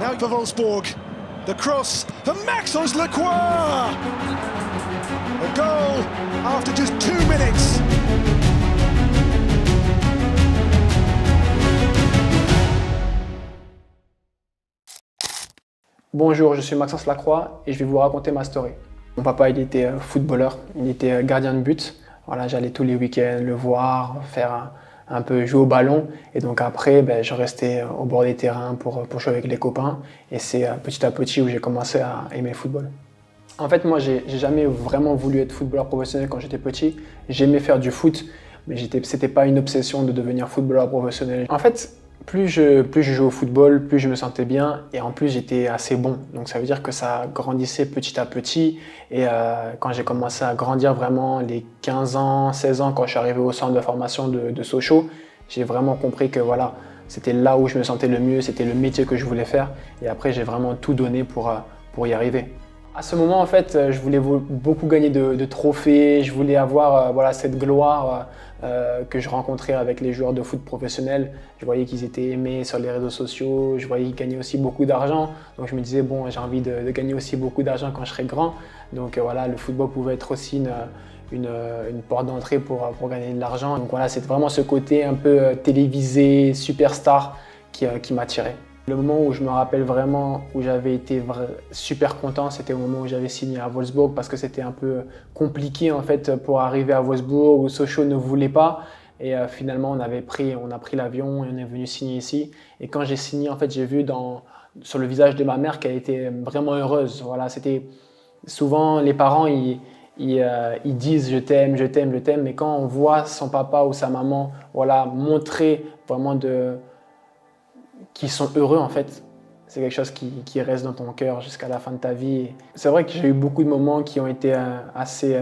Now for Wolfsburg. The cross for Maxence Lacroix. A goal after just 2 minutes. Bonjour, je suis Maxence Lacroix et je vais vous raconter ma story. Mon papa, il était footballeur, il était gardien de but. Voilà, j'allais tous les week-ends le voir, faire un peu jouer au ballon. Et donc après, je restais au bord des terrains pour jouer avec les copains. Et c'est petit à petit où j'ai commencé à aimer le football. En fait, moi, j'ai jamais vraiment voulu être footballeur professionnel quand j'étais petit. J'aimais faire du foot, mais c'était pas une obsession de devenir footballeur professionnel. En fait, plus je jouais au football, plus je me sentais bien et en plus j'étais assez bon. Donc ça veut dire que ça grandissait petit à petit et quand j'ai commencé à grandir vraiment, les 15 ans, 16 ans, quand je suis arrivé au centre de formation de Sochaux, j'ai vraiment compris que voilà, c'était là où je me sentais le mieux, c'était le métier que je voulais faire et après j'ai vraiment tout donné pour y arriver. À ce moment, en fait, je voulais beaucoup gagner de trophées, je voulais avoir voilà, cette gloire que je rencontrais avec les joueurs de foot professionnels. Je voyais qu'ils étaient aimés sur les réseaux sociaux, je voyais qu'ils gagnaient aussi beaucoup d'argent. Donc je me disais, bon, j'ai envie de gagner aussi beaucoup d'argent quand je serai grand. Donc voilà, le football pouvait être aussi une porte d'entrée pour gagner de l'argent. Donc voilà, c'est vraiment ce côté un peu télévisé, superstar qui m'attirait. Le moment où je me rappelle vraiment où j'avais été super content, c'était au moment où j'avais signé à Wolfsburg parce que c'était un peu compliqué en fait pour arriver à Wolfsburg où Sochaux ne voulait pas et finalement on a pris l'avion et on est venu signer ici. Et quand j'ai signé, en fait, j'ai vu sur le visage de ma mère qu'elle était vraiment heureuse. Voilà, c'était souvent les parents ils disent je t'aime, je t'aime, je t'aime, mais quand on voit son papa ou sa maman voilà montrer vraiment qui sont heureux en fait. C'est quelque chose qui reste dans ton cœur jusqu'à la fin de ta vie. C'est vrai que j'ai eu beaucoup de moments qui ont été assez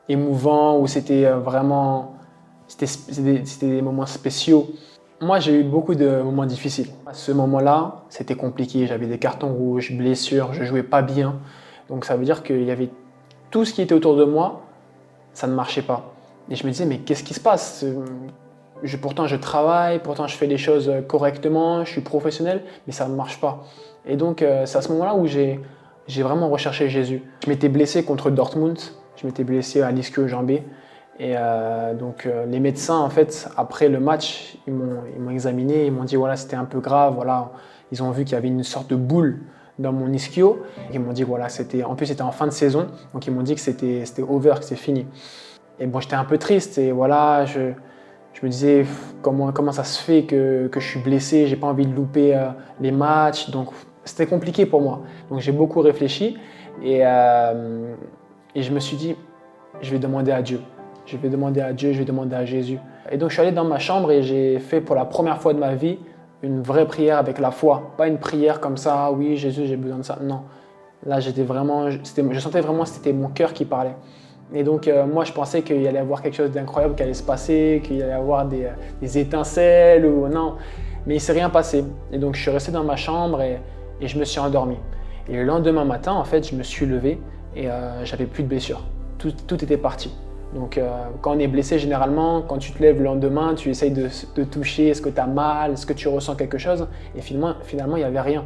émouvants, où c'était vraiment, c'était des moments spéciaux. Moi, j'ai eu beaucoup de moments difficiles. À ce moment-là, c'était compliqué. J'avais des cartons rouges, blessures, je jouais pas bien. Donc ça veut dire qu'il y avait tout ce qui était autour de moi, ça ne marchait pas. Et je me disais, mais qu'est-ce qui se passe ? Pourtant je travaille, pourtant je fais les choses correctement, je suis professionnel, mais ça ne marche pas. Et donc c'est à ce moment-là où j'ai vraiment recherché Jésus. Je m'étais blessé contre Dortmund, je m'étais blessé à l'ischio-jambier. Et donc les médecins, en fait, après le match, ils m'ont examiné, ils m'ont dit voilà, c'était un peu grave, voilà. Ils ont vu qu'il y avait une sorte de boule dans mon ischio. Ils m'ont dit voilà, en plus c'était en fin de saison, donc ils m'ont dit que c'était over, que c'est fini. Et bon, j'étais un peu triste et voilà, je me disais comment ça se fait que je suis blessé, j'ai pas envie de louper les matchs, donc c'était compliqué pour moi. Donc j'ai beaucoup réfléchi et je me suis dit, je vais demander à Dieu. Je vais demander à Dieu, je vais demander à Jésus. Et donc je suis allé dans ma chambre et j'ai fait pour la première fois de ma vie une vraie prière avec la foi. Pas une prière comme ça, oui Jésus j'ai besoin de ça, non. Là je sentais vraiment que c'était mon cœur qui parlait. Et donc moi je pensais qu'il y allait y avoir quelque chose d'incroyable qui allait se passer, qu'il y allait y avoir des étincelles ou non, mais il ne s'est rien passé. Et donc je suis resté dans ma chambre et je me suis endormi. Et le lendemain matin, en fait, je me suis levé et j'avais plus de blessures. Tout était parti. Donc quand on est blessé, généralement, quand tu te lèves le lendemain, tu essayes de toucher, est-ce que tu as mal, est-ce que tu ressens quelque chose? Et finalement il n'y avait rien.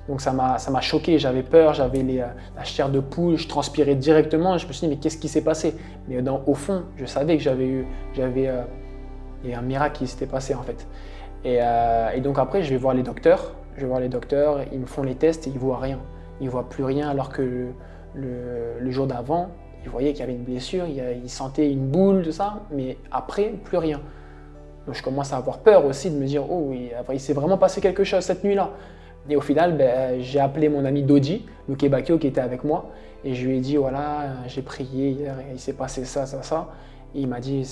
Donc ça m'a choqué, j'avais peur, j'avais la chair de poule, je transpirais directement. Je me suis dit mais qu'est-ce qui s'est passé? Mais au fond, je savais que il y a un miracle qui s'était passé en fait. Et donc après, je vais voir les docteurs, ils me font les tests et ils voient rien. Ils voient plus rien alors que le jour d'avant, ils voyaient qu'il y avait une blessure, ils sentaient une boule, tout ça, mais après, plus rien. Donc je commence à avoir peur aussi de me dire oh il s'est vraiment passé quelque chose cette nuit-là. Et au final, j'ai appelé mon ami Dodi, Luke Bakio, qui était avec moi, et je lui ai dit voilà, j'ai prié hier et il s'est passé ça, ça, ça. Et il m'a dit,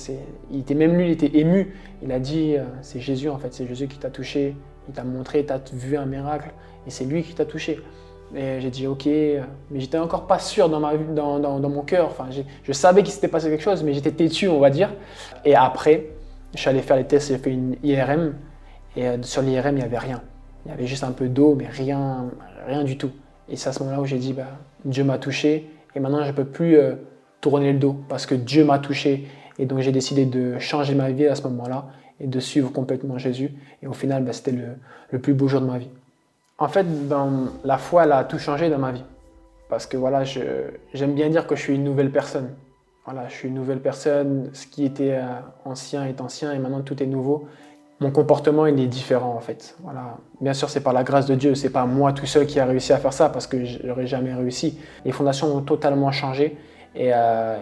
il était ému. Il a dit c'est Jésus en fait, c'est Jésus qui t'a touché, il t'a montré, tu as vu un miracle, et c'est lui qui t'a touché. Et j'ai dit ok, mais j'étais encore pas sûr dans mon cœur. Enfin, je savais qu'il s'était passé quelque chose, mais j'étais têtu, on va dire. Et après, je suis allé faire les tests, j'ai fait une IRM, et sur l'IRM, il n'y avait rien. Il y avait juste un peu d'eau, mais rien du tout. Et c'est à ce moment-là où j'ai dit, Dieu m'a touché et maintenant je ne peux plus tourner le dos parce que Dieu m'a touché. Et donc j'ai décidé de changer ma vie à ce moment-là et de suivre complètement Jésus. Et au final, c'était le plus beau jour de ma vie. En fait, la foi, elle a tout changé dans ma vie. Parce que voilà, j'aime bien dire que je suis une nouvelle personne. Voilà, je suis une nouvelle personne. Ce qui était ancien est ancien et maintenant tout est nouveau. Mon comportement, il est différent en fait. Voilà. Bien sûr, c'est par la grâce de Dieu. C'est pas moi tout seul qui a réussi à faire ça parce que j'aurais jamais réussi. Les fondations ont totalement changé et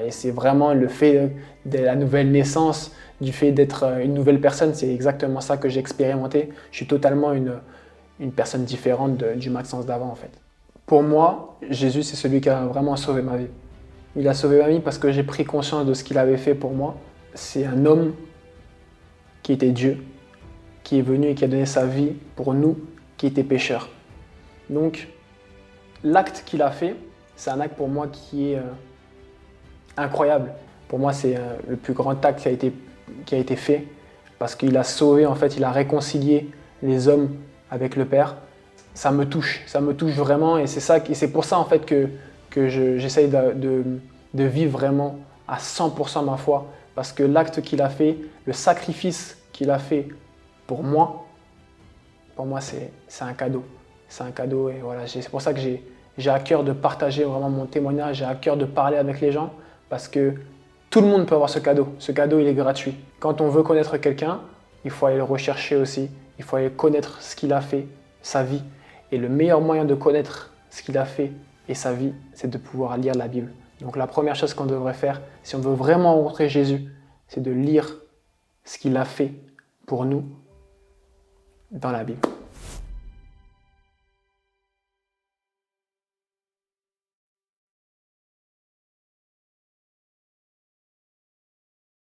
c'est vraiment le fait de la nouvelle naissance, du fait d'être une nouvelle personne. C'est exactement ça que j'ai expérimenté. Je suis totalement une personne différente du Maxence d'avant en fait. Pour moi, Jésus, c'est celui qui a vraiment sauvé ma vie. Il a sauvé ma vie parce que j'ai pris conscience de ce qu'il avait fait pour moi. C'est un homme qui était Dieu, qui est venu et qui a donné sa vie pour nous, qui étaient pécheurs. Donc, l'acte qu'il a fait, c'est un acte pour moi qui est incroyable. Pour moi, c'est le plus grand acte qui a été fait parce qu'il a sauvé, en fait, il a réconcilié les hommes avec le Père. Ça me touche vraiment et c'est pour ça en fait que j'essaye de vivre vraiment à 100% ma foi parce que l'acte qu'il a fait, le sacrifice qu'il a fait pour moi c'est un cadeau. C'est un cadeau et voilà, c'est pour ça que j'ai à cœur de partager vraiment mon témoignage, j'ai à cœur de parler avec les gens parce que tout le monde peut avoir ce cadeau. Ce cadeau, il est gratuit. Quand on veut connaître quelqu'un, il faut aller le rechercher aussi, il faut aller connaître ce qu'il a fait, sa vie. Et le meilleur moyen de connaître ce qu'il a fait et sa vie, c'est de pouvoir lire la Bible. Donc la première chose qu'on devrait faire, si on veut vraiment rencontrer Jésus, c'est de lire ce qu'il a fait pour nous dans la Bible.